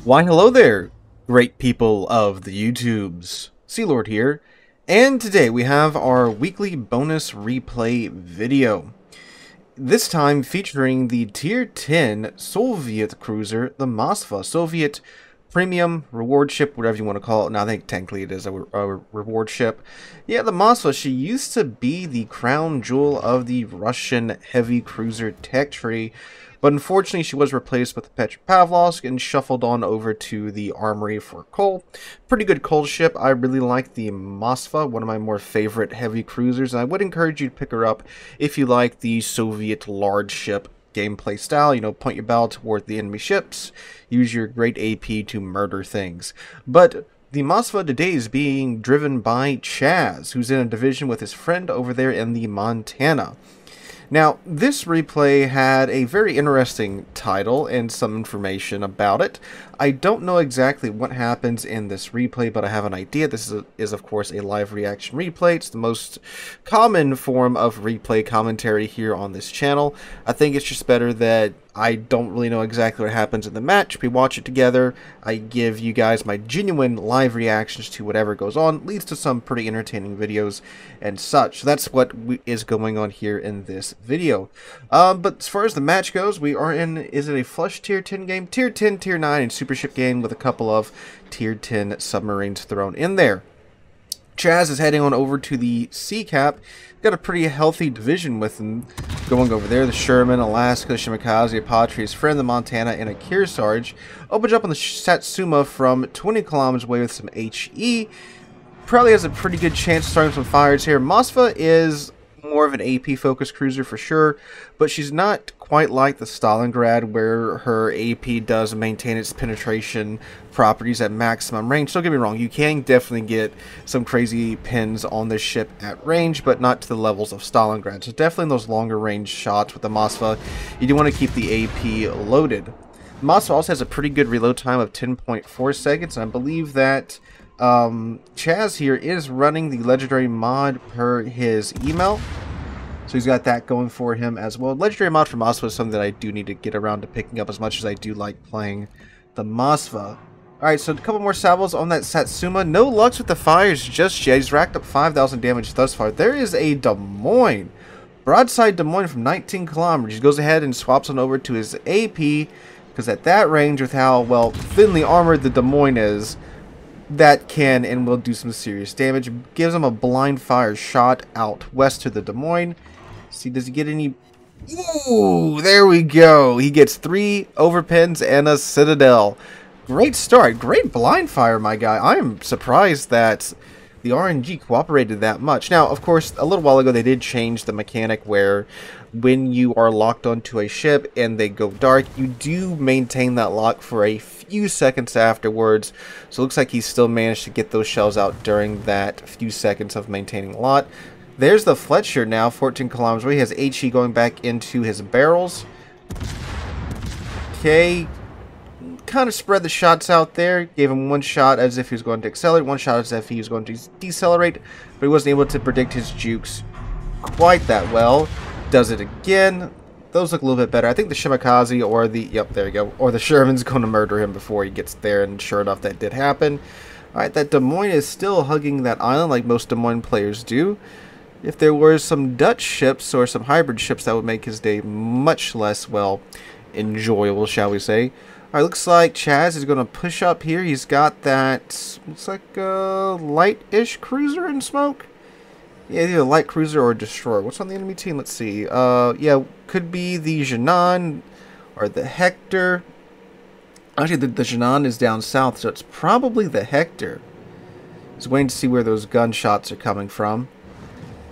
Why hello there, great people of the YouTubes. Sealord here, and today we have our weekly bonus replay video. This time featuring the Tier 10 Soviet cruiser, the Moskva, Soviet premium reward ship, whatever you want to call it. Now I think technically it is a reward ship. Yeah, the Moskva, she used to be the crown jewel of the Russian heavy cruiser tech tree, but unfortunately she was replaced with the Petropavlovsk and shuffled on over to the armory for coal. Pretty good coal ship. I really like the Moskva, one of my more favorite heavy cruisers, and I would encourage you to pick her up if you like the Soviet large ship gameplay style. You know, point your bow toward the enemy ships, use your great AP to murder things. But the Moskva today is being driven by Chaz, who's in a division with his friend over there in the Montana. Now, this replay had a very interesting title and some information about it. I don't know exactly what happens in this replay, but I have an idea. This is of course, a live reaction replay. It's the most common form of replay commentary here on this channel. I think it's just better that I don't really know exactly what happens in the match. We watch it together. I give you guys my genuine live reactions to whatever goes on. Leads to some pretty entertaining videos and such. So that's what is going on here in this video. But as far as the match goes, we are in, is it a flush tier 10 game? Tier 10, tier 9, and super ship game with a couple of tier 10 submarines thrown in there. Chaz is heading on over to the Sea Cap. Got a pretty healthy division with him going over there. The Sherman, Alaska, Shimakaze, Apatri, his friend, the Montana, and a Kearsarge. Opens up on the Satsuma from 20 kilometers away with some HE. Probably has a pretty good chance of starting some fires here. Moskva is more of an AP-focused cruiser for sure, but she's not quite like the Stalingrad, where her AP does maintain its penetration properties at maximum range. Don't get me wrong, you can definitely get some crazy pins on this ship at range, but not to the levels of Stalingrad. So definitely in those longer range shots with the Moskva, you do want to keep the AP loaded. Moskva also has a pretty good reload time of 10.4 seconds, and I believe that Chaz here is running the legendary mod per his email, so he's got that going for him as well. Legendary mod for Moskva is something that I do need to get around to picking up, as much as I do like playing the Moskva. Alright, so a couple more salvos on that Satsuma. No lucks with the fires just yet. He's racked up 5,000 damage thus far. There is a Des Moines. Broadside Des Moines from 19 kilometers. He goes ahead and swaps on over to his AP, because at that range, with how, well, thinly armored the Des Moines is, that can and will do some serious damage. Gives him a blind fire shot out west to the Des Moines. See, does he get any? Ooh, there we go. He gets 3 overpins and a Citadel. Great start. Great blind fire, my guy. I am surprised that the RNG cooperated that much. Now, of course, a little while ago they did change the mechanic where when you are locked onto a ship and they go dark, you do maintain that lock for a few seconds afterwards. So it looks like he still managed to get those shells out during that few seconds of maintaining lot. There's the Fletcher now, 14 kilometers away. He has HE going back into his barrels. Okay. Kind of spread the shots out there. Gave him one shot as if he was going to accelerate, one shot as if he was going to decelerate, but he wasn't able to predict his jukes quite that well. Does it again. Those look a little bit better. I think the Shimakaze or the, yep, there you go, or the Sherman's going to murder him before he gets there, and sure enough, that did happen. Alright, that Des Moines is still hugging that island like most Des Moines players do. If there were some Dutch ships or some hybrid ships, that would make his day much less, well, enjoyable, shall we say. Alright, looks like Chaz is going to push up here. He's got that, looks like a light-ish cruiser in smoke. Yeah, either a light cruiser or a destroyer. What's on the enemy team? Let's see. Yeah, could be the Jinan or the Hector. Actually, the Jinan is down south, so it's probably the Hector. Just waiting to see where those gunshots are coming from.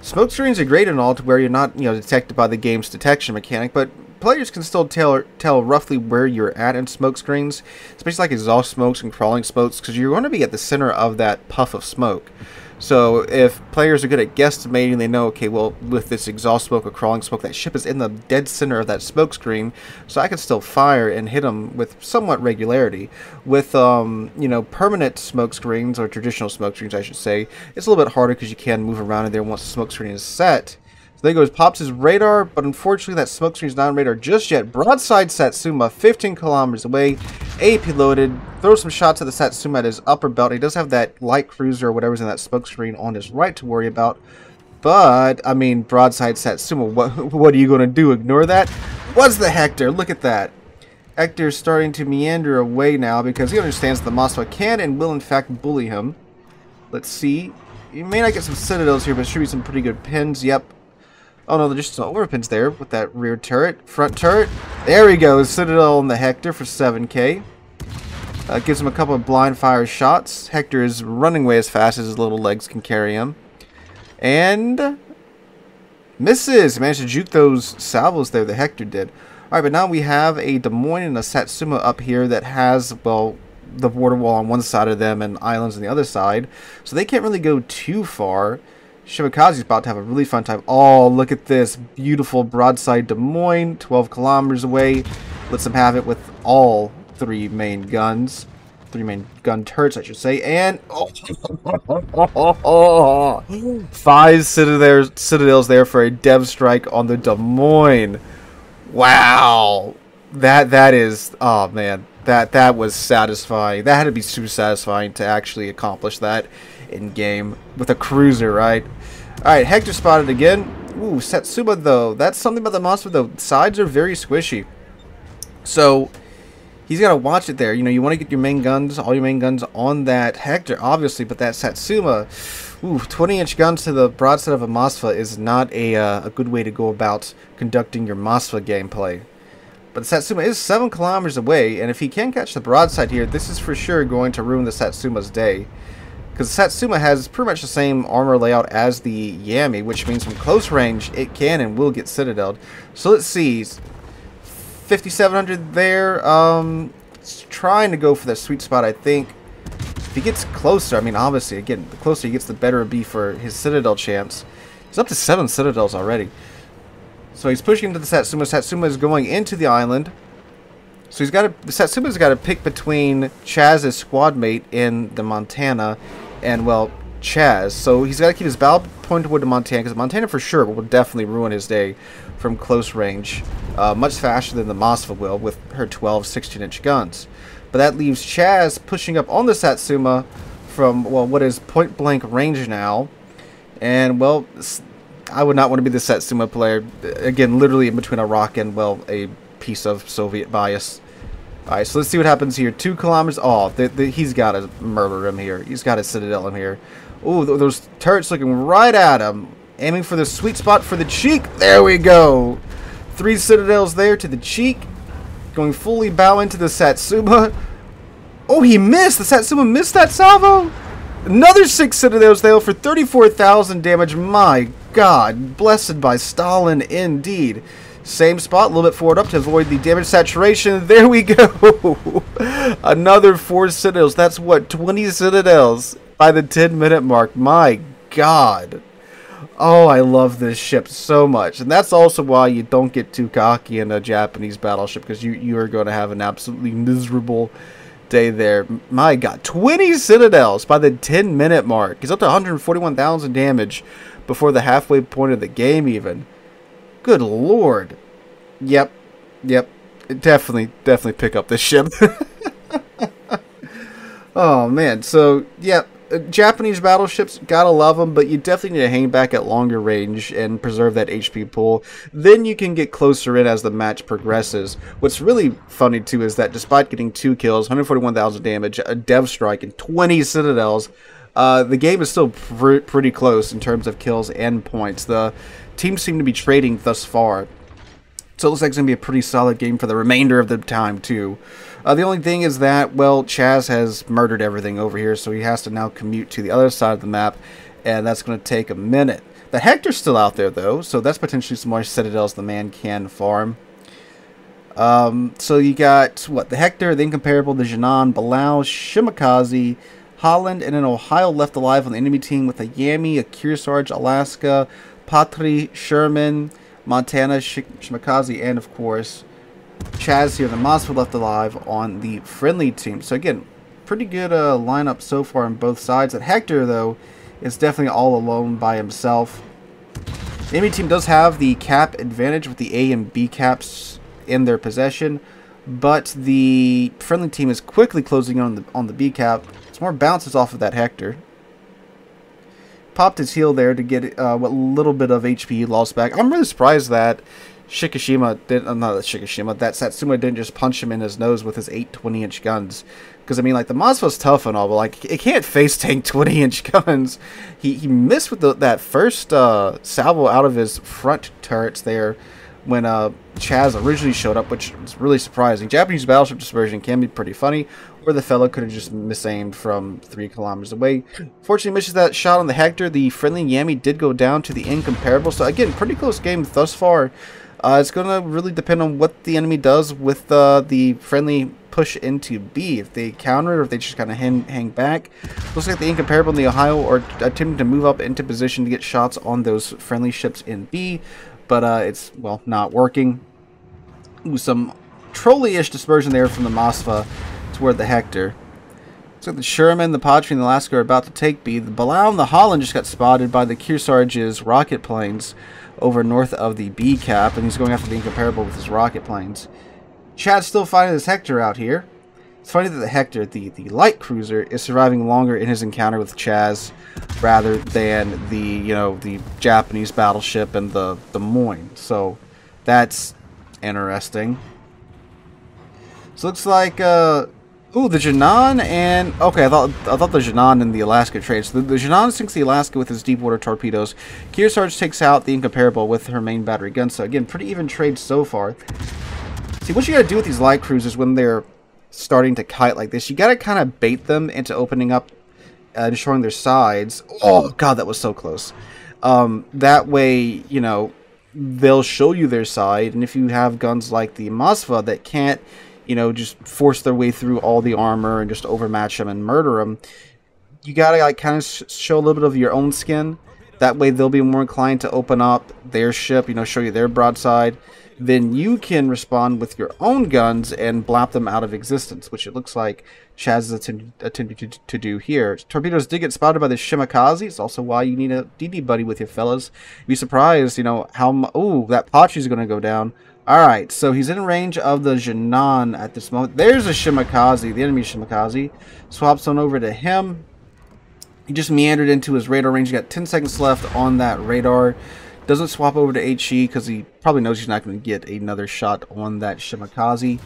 Smoke screens are great and all to where you're not, detected by the game's detection mechanic, but players can still tell roughly where you're at in smoke screens, especially like exhaust smokes and crawling smokes, because you're going to be at the center of that puff of smoke. So if players are good at guesstimating, they know, okay, well, with this exhaust smoke or crawling smoke, that ship is in the dead center of that smoke screen, so I can still fire and hit them with somewhat regularity. With, permanent smoke screens, or traditional smoke screens, I should say, it's a little bit harder because you can move around in there once the smoke screen is set. So there he goes, pops his radar, but unfortunately that smoke screen's not on radar just yet. Broadside Satsuma, 15 kilometers away, AP loaded, throws some shots at the Satsuma at his upper belt. He does have that light cruiser or whatever's in that smoke screen on his right to worry about. But, I mean, broadside Satsuma, what are you going to do? Ignore that? What's the Hector? Look at that. Hector's starting to meander away now because he understands the Moskva can and will in fact bully him. Let's see. You may not get some Citadels here, but should be some pretty good pins. Yep. Oh no, there's just some overpins there with that rear turret. Front turret. There we go. Citadel on the Hector for 7k. Gives him a couple of blind fire shots. Hector is running away as fast as his little legs can carry him. And misses. He managed to juke those salvos there, the Hector did. Alright, but now we have a Des Moines and a Satsuma up here that has, well, the border wall on one side of them and islands on the other side. So they can't really go too far. Shimakaze's about to have a really fun time. Oh, look at this. Beautiful broadside Des Moines, 12 kilometers away. Lets them have it with all 3 main guns. 3 main gun turrets, I should say. And oh, 5 Citadels there for a dev strike on the Des Moines. Wow. That is, oh man, that was satisfying. That had to be super satisfying to actually accomplish that in game with a cruiser, right? Alright, Hector spotted again. Ooh, Satsuma though. That's something about the Moskva though. Sides are very squishy. So he's got to watch it there. You know, you want to get your main guns, all your main guns on that Hector, obviously, but that Satsuma, ooh, 20-inch guns to the broadside of a Moskva is not a good way to go about conducting your Moskva gameplay. But the Satsuma is 7 kilometers away, and if he can catch the broadside here, this is for sure going to ruin the Satsuma's day. Because the Satsuma has pretty much the same armor layout as the Yami, which means from close range, it can and will get Citadeled. So let's see. 5,700 there. It's trying to go for the sweet spot, I think. If he gets closer, I mean, obviously, again, the closer he gets, the better it'll be for his Citadel chance. He's up to 7 Citadels already. So he's pushing into the Satsuma. Satsuma is going into the island. So he's got to, Satsuma's got to pick between Chaz's squad mate in the Montana and, well, Chaz. So he's got to keep his battle pointed toward the Montana, because Montana for sure will definitely ruin his day from close range. Much faster than the Moskva will with her 12 16-inch guns. But that leaves Chaz pushing up on the Satsuma from, well, what is point-blank range now. And, well, I would not want to be the Satsuma player. Again, literally in between a rock and, well, a piece of Soviet bias. Alright, so let's see what happens here. 2 kilometers. Oh, he's got to murder him here. He's got to Citadel him here. Oh, those turrets looking right at him. Aiming for the sweet spot for the cheek. There we go. 3 Citadels there to the cheek. Going fully bow into the Satsuma. Oh, he missed. The Satsuma missed that salvo. Another 6 Citadels there for 34,000 damage. My God. Blessed by Stalin indeed. Same spot, a little bit forward up to avoid the damage saturation. There we go. Another 4 Citadels. That's what, 20 Citadels by the 10-minute mark. My God. Oh, I love this ship so much. And that's also why you don't get too cocky in a Japanese battleship, because you are going to have an absolutely miserable day there. My God, 20 Citadels by the 10-minute mark. He's up to 141,000 damage before the halfway point of the game even. Good Lord. Yep. Definitely pick up this ship. Oh, man. So, yeah. Japanese battleships, gotta love them, but you definitely need to hang back at longer range and preserve that HP pool. Then you can get closer in as the match progresses. What's really funny, too, is that despite getting 2 kills, 141,000 damage, a dev strike, and 20 Citadels, the game is still pretty close in terms of kills and points. The teams seem to be trading thus far. So it looks like it's going to be a pretty solid game for the remainder of the time, too. The only thing is that, well, Chaz has murdered everything over here, so he has to now commute to the other side of the map, and that's going to take a minute. The Hector's still out there, though, so that's potentially some more Citadels the man can farm. So you got, what, the Hector, the Incomparable, the Jinan, Balau, Shimakaze, Holland, and an Ohio left alive on the enemy team with a Yami, a Kearsarge, Alaska, Patry, Sherman, Montana, Shimakaze, and, of course, Chaz here, the Moskva left alive on the friendly team. So, again, pretty good lineup so far on both sides. That Hector, though, is definitely all alone by himself. The enemy team does have the cap advantage with the A and B caps in their possession, but the friendly team is quickly closing on the B cap. Some more bounces off of that Hector. Popped his heal there to get what little bit of HP he lost back. I'm really surprised that that Satsuma didn't just punch him in his nose with his 8 20-inch guns. Because, I mean, like, the Moskva's tough and all, but, like, it can't face tank 20-inch guns. He missed with that first salvo out of his front turrets there when Chaz originally showed up, which was really surprising. Japanese battleship dispersion can be pretty funny, or the fella could have just misaimed from 3 kilometers away. Fortunately, misses that shot on the Hector. The friendly Yami did go down to the incomparable. So, again, pretty close game thus far. It's going to really depend on what the enemy does with the friendly push into B. If they counter it or if they just kind of hang back. Looks like the incomparable and the Ohio are attempting to move up into position to get shots on those friendly ships in B. But it's, well, not working. Ooh, some trolley-ish dispersion there from the Moskva toward the Hector. Looks like the Sherman, the Padre, and the Alaska are about to take B. The Balau and the Holland just got spotted by the Kearsarge's rocket planes over north of the B cap, and he's going after the incomparable with his rocket planes. Chad's still fighting this Hector out here. It's funny that the Hector, the light cruiser, is surviving longer in his encounter with Chaz rather than the Japanese battleship and the Moine. So that's interesting. So looks like ooh, the Jinan and okay, I thought the Jinan and the Alaska trade. So the Jinan sinks the Alaska with his deep water torpedoes. Kearsarge takes out the incomparable with her main battery gun. So again, pretty even trade so far. See, what you gotta do with these light cruisers when they're starting to kite like this, you gotta kind of bait them into opening up, destroying their sides. Oh god, that was so close. That way, you know, they'll show you their side, and if you have guns like the Moskva that can't, you know, just force their way through all the armor and just overmatch them and murder them, you gotta like kind of show a little bit of your own skin. That way they'll be more inclined to open up their ship, you know, show you their broadside. Then you can respond with your own guns and blap them out of existence, which it looks like Chaz is attempting to do here. Torpedoes did get spotted by the Shimakaze. It's also why you need a DD buddy with your fellas. You'd be surprised, you know, how... Oh, that Pachi's going to go down. Alright, so he's in range of the Jinan at this moment. There's a Shimakaze, the enemy Shimakaze. Swaps on over to him. He just meandered into his radar range. He got 10 seconds left on that radar. Doesn't swap over to HE because he probably knows he's not going to get another shot on that Shimakaze.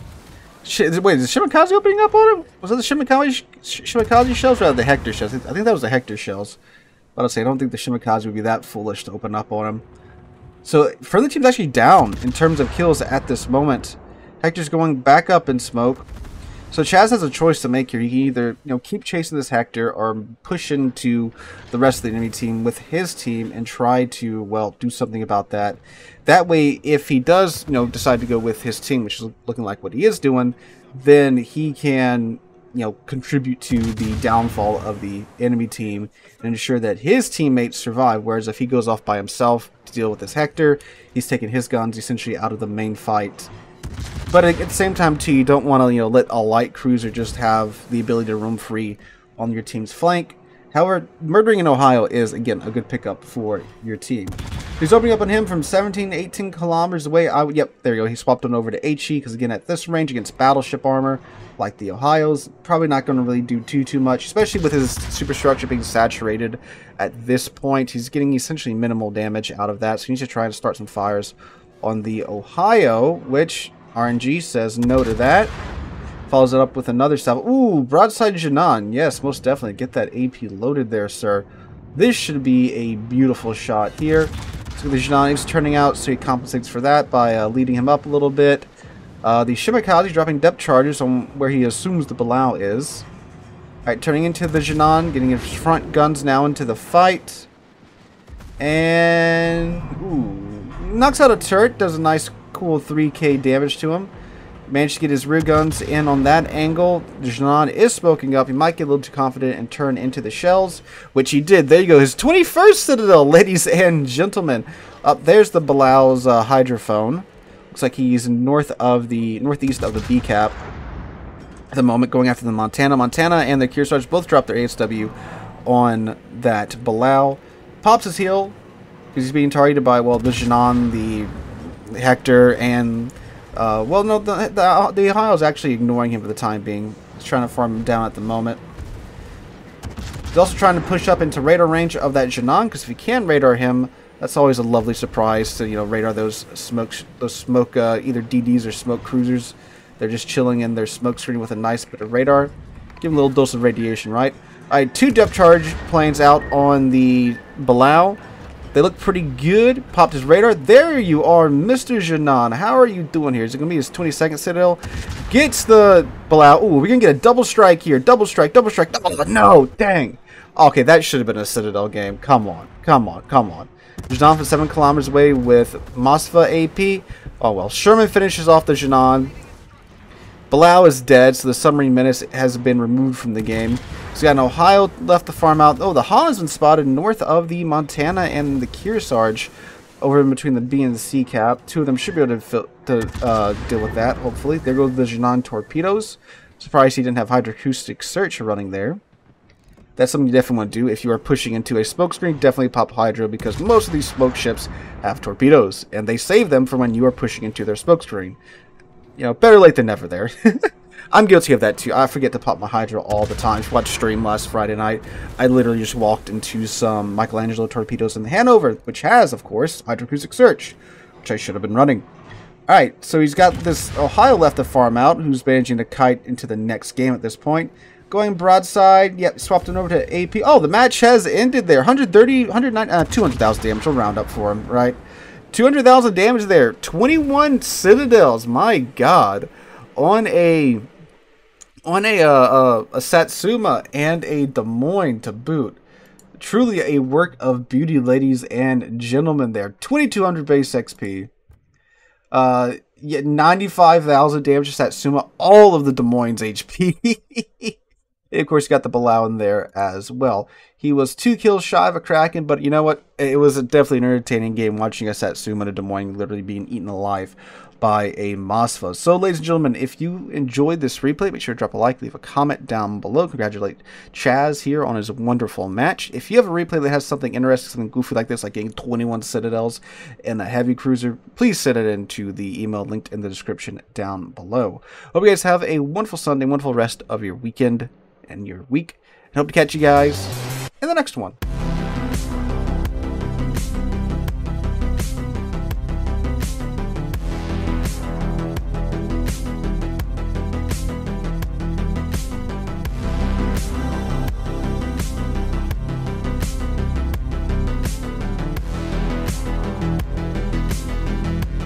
Wait, is the Shimakaze opening up on him? Was that the Shimakaze shells or rather the Hector shells? I think that was the Hector shells. But I'll say I don't think the Shimakaze would be that foolish to open up on him. So, friendly team's actually down in terms of kills at this moment. Hector's going back up in smoke. So Chaz has a choice to make here. He can either, you know, keep chasing this Hector or push into the rest of the enemy team with his team and try to, well, do something about that. That way, if he does, you know, decide to go with his team, which is looking like what he is doing, then he can, you know, contribute to the downfall of the enemy team and ensure that his teammates survive. Whereas if he goes off by himself to deal with this Hector, he's taking his guns essentially out of the main fight. But at the same time, too, you don't want to, you know, let a light cruiser just have the ability to roam free on your team's flank. However, murdering in Ohio is, again, a good pickup for your team. He's opening up on him from 17 to 18 kilometers away. Yep, there you go. He swapped on over to HE because, again, at this range against battleship armor, like the Ohio's, probably not going to really do too much, especially with his superstructure being saturated at this point. He's getting essentially minimal damage out of that, so he needs to try and start some fires on the Ohio, which RNG says no to that. Follows it up with another salvo. Ooh, broadside Jinan. Yes, most definitely. Get that AP loaded there, sir. This should be a beautiful shot here. So the Jinan is turning out, so he compensates for that by leading him up a little bit. The Shimakaze dropping depth charges on where he assumes the Balau is. Alright, turning into the Jinan, getting his front guns now into the fight. And... ooh, knocks out a turret, does a nice cool 3k damage to him. Managed to get his rear guns in on that angle. Jinan is smoking up. He might get a little too confident and turn into the shells, which he did. There you go. His 21st Citadel, ladies and gentlemen. Up there's the Balau's hydrophone. Looks like he's northeast of the B cap at the moment, going after the Montana. Montana and the Kearsarge both dropped their ASW on that Balau. Pops his heel. Because he's being targeted by, well, the Jinan, the Hector, and, well, no, the Ohio's actually ignoring him for the time being. He's trying to farm him down at the moment. He's also trying to push up into radar range of that Jinan, because if you can radar him, that's always a lovely surprise to, you know, radar those smoke either DDs or smoke cruisers. They're just chilling in their smoke screen with a nice bit of radar. Give them a little dose of radiation, right? Alright, 2 depth charge planes out on the Balau. They look pretty good. Popped his radar. There you are, Mr. Jinan. How are you doing here? Is it going to be his 22nd Citadel? Gets the Balau. Ooh, we're going to get a double strike here. Double strike, double strike. Oh, no, dang. Okay, that should have been a Citadel game. Come on, come on, come on. Jinan from 7 kilometers away with Moskva AP. Oh, well, Sherman finishes off the Jinan. Balau is dead, so the submarine menace has been removed from the game. So we got an Ohio left to farm out. Oh, the Holland's been spotted north of the Montana and the Kearsarge, over in between the B and the C cap. 2 of them should be able to deal with that, hopefully. There goes the Jinan torpedoes. Surprised he didn't have hydroacoustic search running there. That's something you definitely want to do. If you are pushing into a smoke screen, definitely pop hydro, because most of these smoke ships have torpedoes, and they save them for when you are pushing into their smoke screen. You know, better late than never there. I'm guilty of that too. I forget to pop my hydro all the time. If you watched stream last Friday night, I literally just walked into some Michelangelo torpedoes in Hanover, which has, of course, hydroacoustic search, which I should have been running. Alright, so he's got this Ohio left to farm out, who's managing to kite into the next game at this point. Going broadside, yep, swapped him over to AP. Oh, the match has ended there. 130, 109, 200,000 damage. We'll round up for him, right? 200,000 damage there. 21 Citadels. My God, on a Satsuma and a Des Moines to boot. Truly a work of beauty, ladies and gentlemen. There, 2,200 base XP. Yeah, 95,000 damage to Satsuma. All of the Des Moines HP. And of course, you got the Balau in there as well. He was 2 kills shy of a Kraken, but you know what? It was definitely an entertaining game watching a Satsuma and a Des Moines literally being eaten alive by a Moskva. So, ladies and gentlemen, if you enjoyed this replay, make sure to drop a like, leave a comment down below. Congratulate Chaz here on his wonderful match. If you have a replay that has something interesting, something goofy like this, like getting 21 Citadels and a heavy cruiser, please send it into the email linked in the description down below. Hope you guys have a wonderful Sunday, wonderful rest of your weekend and your week. And hope to catch you guys in the next one.